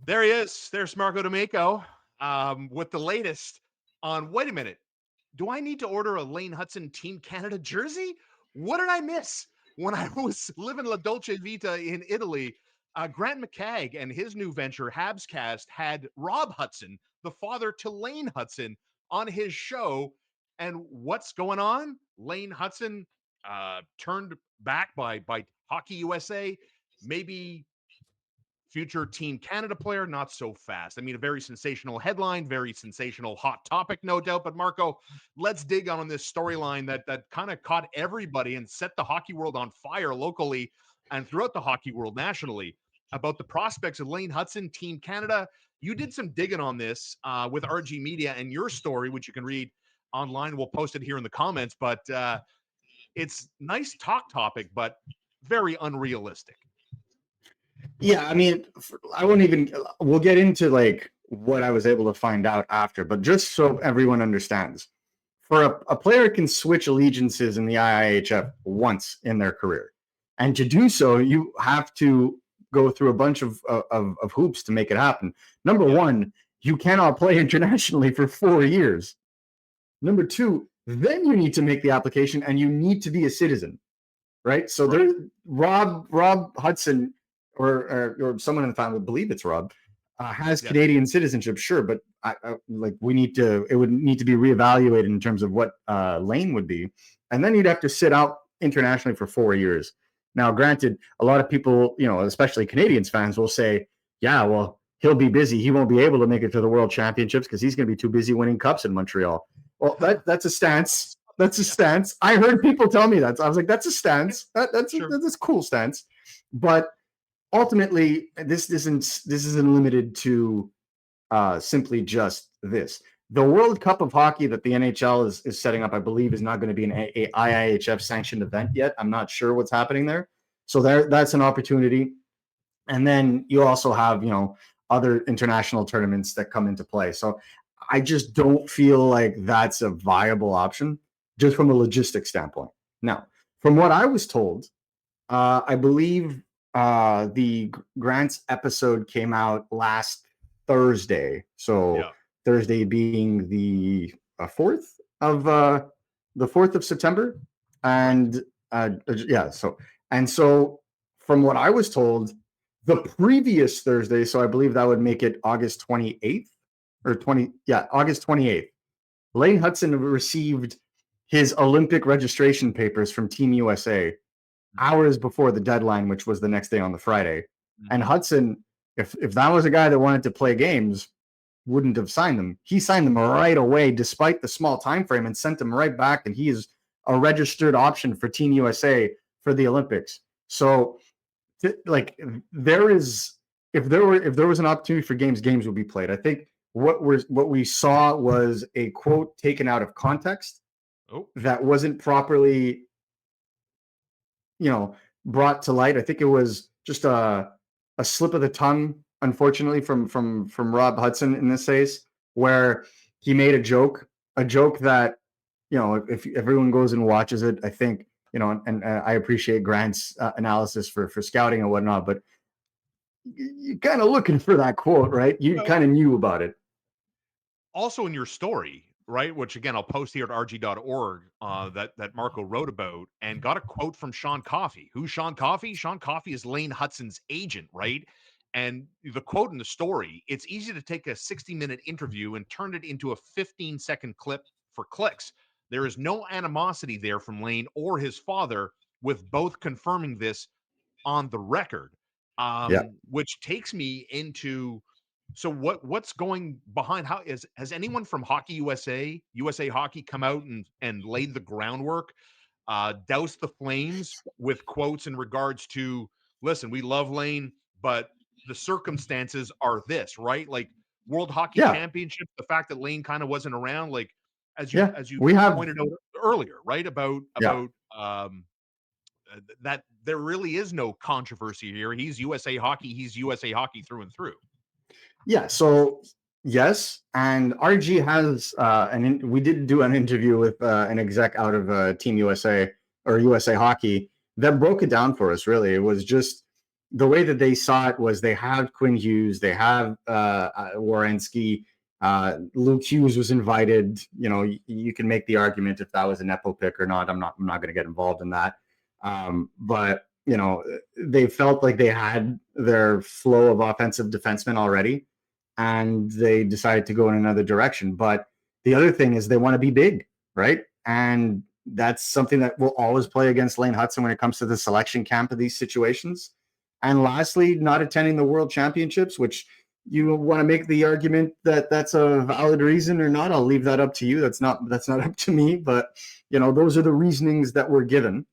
There he is. There's Marco D'Amico with the latest on. Wait a minute. Do I need to order a Lane Hutson Team Canada jersey? What did I miss when I was living La Dolce Vita in Italy? Grant McCagg and his new venture, Habscast, had Rob Hutson, the father to Lane Hutson, on his show. And what's going on? Lane Hutson turned back by Hockey USA. Maybe future Team Canada player, not so fast. I mean, a very sensational headline, very sensational hot topic, no doubt. But Marco, let's dig on this storyline that kind of caught everybody and set the hockey world on fire locally and throughout the hockey world nationally about the prospects of Lane Hutson, Team Canada. You did some digging on this with RG Media and your story, which you can read online. We'll post it here in the comments, but it's nice talk topic, but very unrealistic. Yeah, I mean, I won't even. We'll get into like what I was able to find out after, but just so everyone understands, for a player can switch allegiances in the IIHF once in their career, and to do so, you have to go through a bunch of hoops to make it happen. Number one, you cannot play internationally for 4 years. Number two, then you need to make the application, and you need to be a citizen, right? So there, Rob Hutson or someone in the family, I believe it's Rob, has Canadian citizenship, sure, but like it would need to be reevaluated in terms of what Lane would be, and then you'd have to sit out internationally for 4 years. Now, granted, a lot of people, especially Canadians fans, will say, "Yeah, well, he'll be busy. He won't be able to make it to the World Championships because he's going to be too busy winning cups in Montreal." Well, that's a stance. That's a stance. I heard people tell me that. So I was like, that's a stance. That's a cool stance. But ultimately, this isn't limited to simply just this. The World Cup of Hockey that the NHL is setting up, I believe, is not going to be an IIHF sanctioned event yet. I'm not sure what's happening there. So that's an opportunity. And then you also have, other international tournaments that come into play. So I just don't feel like that's a viable option just from a logistics standpoint. Now, from what I was told, I believe the Grant's episode came out last Thursday. So Thursday being the 4th of September. And so from what I was told, the previous Thursday, so I believe that would make it August 28th or August 28th, Lane Hutson received his Olympic registration papers from Team USA hours before the deadline, which was the next day on the Friday. And Hutson, if that was a guy that wanted to play games, wouldn't have signed them. He signed them right away, despite the small time frame, and sent them right back. And he is a registered option for Team USA for the Olympics. So, like, if there was an opportunity for games would be played. I think what we saw was a quote taken out of context that wasn't properly brought to light. I think it was just a slip of the tongue, unfortunately, from Rob Hutson in this case, where he made a joke that, if everyone goes and watches it, I think, and I appreciate Grant's analysis for scouting and whatnot, but you're kind of looking for that quote, right? You kind of knew about it. Also in your story, right, which again I'll post here at rg.org, that Marco wrote about, and got a quote from Shaun Coffey. Who's Shaun Coffey? Shaun Coffey is Lane Hutson's agent, right? And the quote in the story: "It's easy to take a 60-minute interview and turn it into a 15-second clip for clicks. There is no animosity there from Lane or his father, with both confirming this on the record." Which takes me into, so what's going behind? Has anyone from Hockey USA Hockey come out and laid the groundwork, douse the flames with quotes in regards to, listen, we love Lane, but the circumstances are this, right? Like World Hockey Championship, the fact that Lane kind of wasn't around, like as you pointed out earlier, right? About that there really is no controversy here. He's USA Hockey. He's USA Hockey through and through. Yeah. So yes, and RG has we did do an interview with an exec out of Team USA or USA Hockey that broke it down for us. Really, it was just the way that they saw it was they have Quinn Hughes, they have Werenski, Luke Hughes was invited. You know, you can make the argument if that was a nepo pick or not. I'm not going to get involved in that. But you know, they felt like they had their flow of offensive defensemen already, and they decided to go in another direction. But the other thing is they want to be big, right? And that's something that will always play against Lane Hutson when it comes to the selection camp of these situations. And lastly, not attending the World Championships, which you want to make the argument that that's a valid reason or not. I'll leave that up to you. That's not up to me. But you know, those are the reasonings that were given.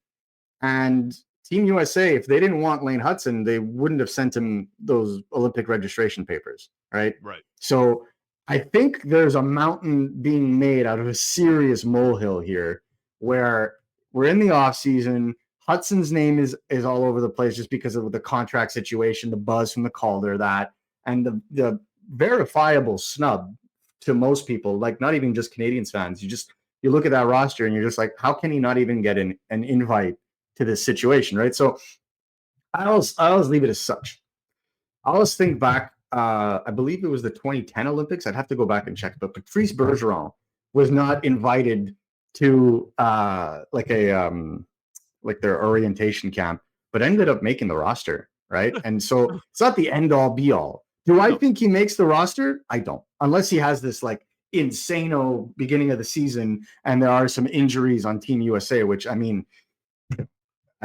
And Team USA, if they didn't want Lane Hutson, they wouldn't have sent him those Olympic registration papers, right? Right. So I think there's a mountain being made out of a serious molehill here, where we're in the off season. Hudson's name is all over the place just because of the contract situation, the buzz from the Calder, that, and the verifiable snub to most people, like not even just Canadiens fans. You look at that roster and you're just like, how can he not even get an invite to this situation, right? So I always leave it as such. I always think back. I believe it was the 2010 Olympics. I'd have to go back and check, but Patrice Bergeron was not invited to like their orientation camp, but ended up making the roster, right? And so it's not the end all be all. Do I think he makes the roster? I don't, unless he has this like insano beginning of the season and there are some injuries on Team USA, which I mean,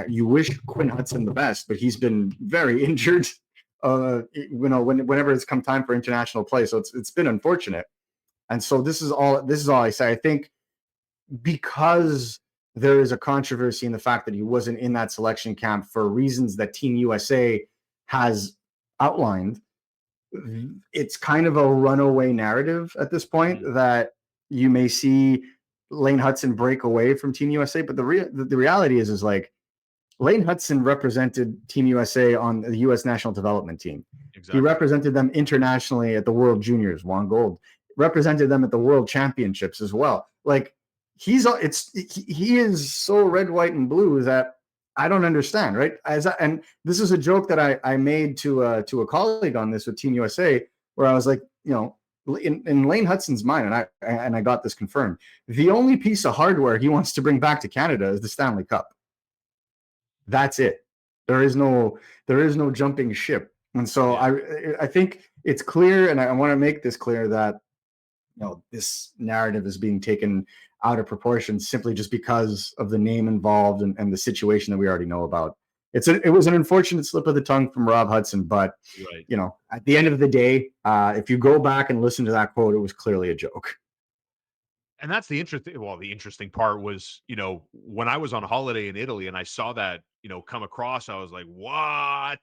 you wish Quinn Hutson the best, but he's been very injured. You know, whenever it's come time for international play, so it's been unfortunate. And so this is all I say. I think because there is a controversy in the fact that he wasn't in that selection camp for reasons that Team USA has outlined, it's kind of a runaway narrative at this point that you may see Lane Hutson break away from Team USA. But the reality is like, Lane Hutson represented Team USA on the U.S. national development team. Exactly. He represented them internationally at the World Juniors, won gold. Represented them at the World Championships as well. Like he is so red, white, and blue that I don't understand, right? And this is a joke that I made to a colleague on this with Team USA, where I was like, you know, in Lane Hutson's mind, and I got this confirmed, the only piece of hardware he wants to bring back to Canada is the Stanley Cup. That's it. There is no jumping ship. And so I think it's clear, and I want to make this clear, that you know, this narrative is being taken out of proportion simply just because of the name involved and the situation that we already know about. It was an unfortunate slip of the tongue from Rob Hutson, but you know, at the end of the day, if you go back and listen to that quote, it was clearly a joke. And that's the interesting part was, you know, when I was on holiday in Italy and I saw that, you know, come across, I was like, what?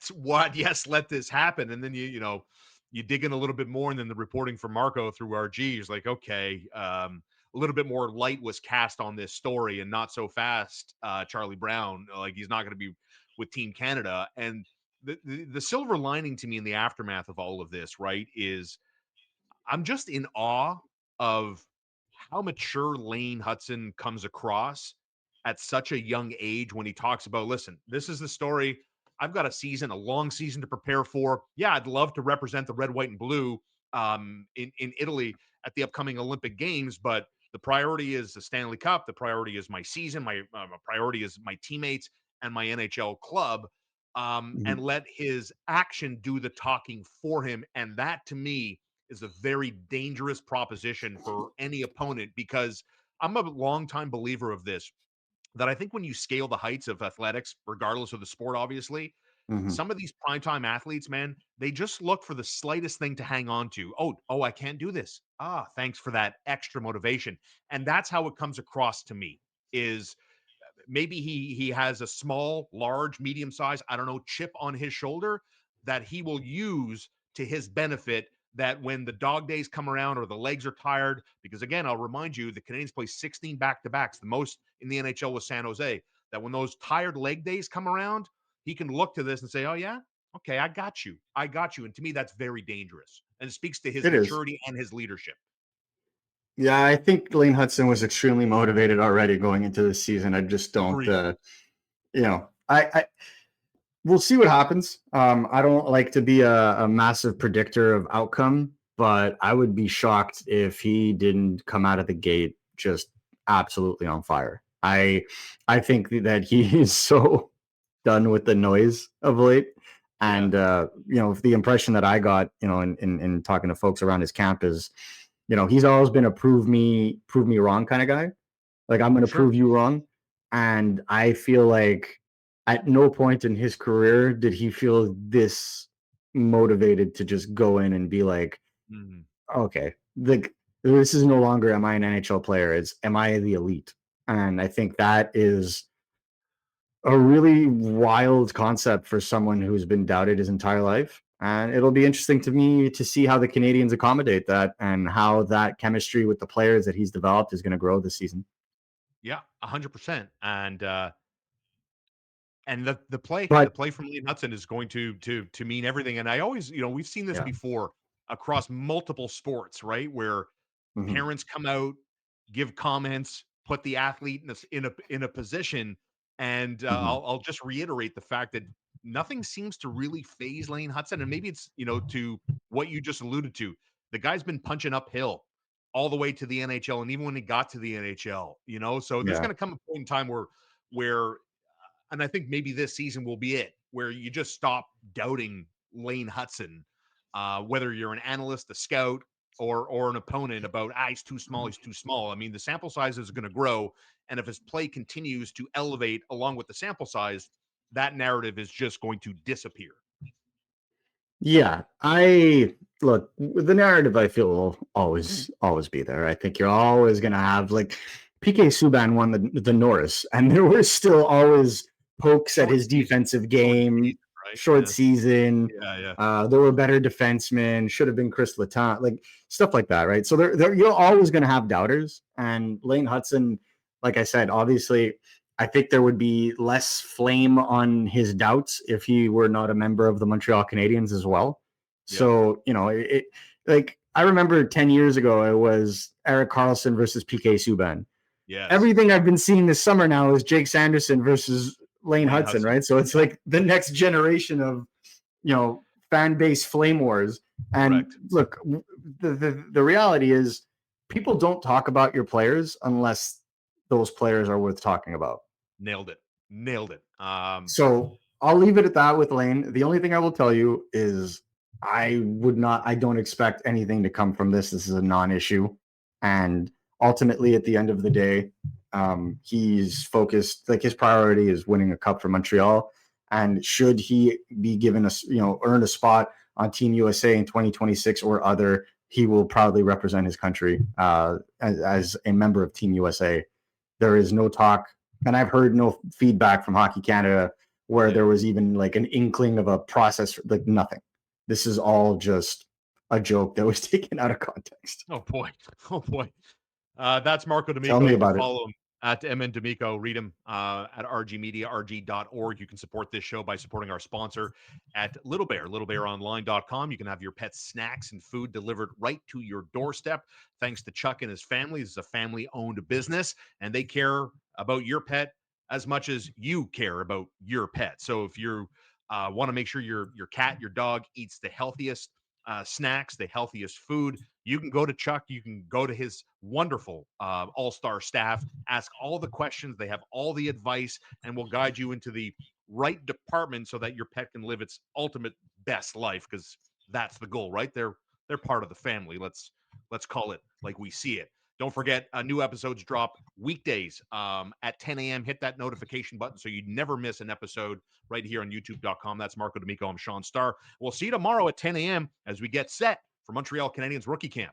Yes, let this happen. And then you dig in a little bit more, and then the reporting from Marco through RG is like, okay, a little bit more light was cast on this story, and not so fast, Charlie Brown, like he's not going to be with Team Canada. And the silver lining to me in the aftermath of all of this, right, is I'm just in awe of how mature Lane Hutson comes across at such a young age when he talks about, listen, this is the story. I've got a long season to prepare for. Yeah, I'd love to represent the red, white, and blue in Italy at the upcoming Olympic Games, but the priority is the Stanley Cup. The priority is my season. My priority is my teammates and my NHL club. And let his action do the talking for him. And that, to me, is a very dangerous proposition for any opponent, because I'm a longtime believer of this, that I think when you scale the heights of athletics, regardless of the sport, obviously, some of these primetime athletes, man, they just look for the slightest thing to hang on to. Oh, I can't do this. Thanks for that extra motivation. And that's how it comes across to me, is maybe he has a small, large, medium size, I don't know, chip on his shoulder that he will use to his benefit, that when the dog days come around or the legs are tired, because again, I'll remind you, the Canadiens play 16 back-to-backs, the most in the NHL with San Jose, that when those tired leg days come around, he can look to this and say, oh yeah, okay, I got you. And to me, that's very dangerous. And it speaks to his maturity and his leadership. Yeah, I think Lane Hutson was extremely motivated already going into this season. I just don't, you know, we'll see what happens. I don't like to be a massive predictor of outcome, but I would be shocked if he didn't come out of the gate just absolutely on fire. I think that he is so done with the noise of late. Yeah, And the impression that I got, in talking to folks around his camp is, he's always been a prove me wrong kind of guy. Like, I'm going to sure. prove you wrong. And I feel like at no point in his career did he feel this motivated to just go in and be like, Mhm. okay, this is no longer am I an NHL player? It's am I the elite? And I think that is a really wild concept for someone who's been doubted his entire life. And it'll be interesting to me to see how the Canadians accommodate that and how that chemistry with the players that he's developed is going to grow this season. Yeah, 100%. And the But play from Lee Hutson is going to mean everything. And I always, we've seen this yeah, before across multiple sports, right? Where mhm, parents come out, give comments, put the athlete in a position, and mhm, I'll just reiterate the fact that nothing seems to really phase Lane Hutson, and maybe it's to what you just alluded to. The guy's been punching uphill all the way to the NHL, and even when he got to the NHL, so there's yeah. going to come a point in time where and I think maybe this season will be it, where you just stop doubting Lane Hutson, whether you're an analyst, a scout, or an opponent about he's too small, he's too small. I mean, the sample size is going to grow, and if his play continues to elevate along with the sample size, that narrative is just going to disappear. Yeah, I look, the narrative I feel will always be there. I think you're always gonna have like PK Subban won the Norris, and there were still always pokes at Short his season, defensive short game, season, right? short Yeah, season. yeah, yeah. There were better defensemen, should have been Chris Letang, like stuff like that, right? So you're always gonna have doubters. And Lane Hutson, like I said, obviously I think there would be less flame on his doubts if he were not a member of the Montreal Canadiens as well. Yep. So, like I remember 10 years ago, it was Eric Carlson versus PK Subban. Yes. Everything I've been seeing this summer now is Jake Sanderson versus Lane Lane Hutson, Hutson. right? So it's Yeah. like the next generation of, fan base flame wars. And Correct. look, the reality is people don't talk about your players unless those players are worth talking about. Nailed it. Nailed it. So I'll leave it at that with Lane. The only thing I will tell you is I don't expect anything to come from this. This is a non-issue. And ultimately, at the end of the day, he's focused, like his priority is winning a cup for Montreal. And should he be given earn a spot on Team USA in 2026 or other, he will proudly represent his country as a member of Team USA. There is no talk, and I've heard no feedback from Hockey Canada where Yeah. there was even like an inkling of a process, like nothing. This is all just a joke that was taken out of context. Oh boy. Oh boy. That's Marco Tell D'Amico. me You can about it. follow him at MN D'Amico. Read him at rgmediarg.org. You can support this show by supporting our sponsor at littlebearonline.com. You can have your pet's snacks and food delivered right to your doorstep. Thanks to Chuck and his family. This is a family-owned business, and they care about your pet as much as you care about your pet. So if you want to make sure your cat, your dog eats the healthiest snacks, the healthiest food, you can go to Chuck. You can go to his wonderful all-star staff, ask all the questions. They have all the advice and will guide you into the right department so that your pet can live its ultimate best life, because that's the goal, right? They're part of the family. Let's call it like we see it. Don't forget, new episodes drop weekdays at 10 a.m. Hit that notification button so you never miss an episode right here on youtube.com. That's Marco D'Amico. I'm Shaun Starr. We'll see you tomorrow at 10 a.m. as we get set for Montreal Canadiens rookie camp.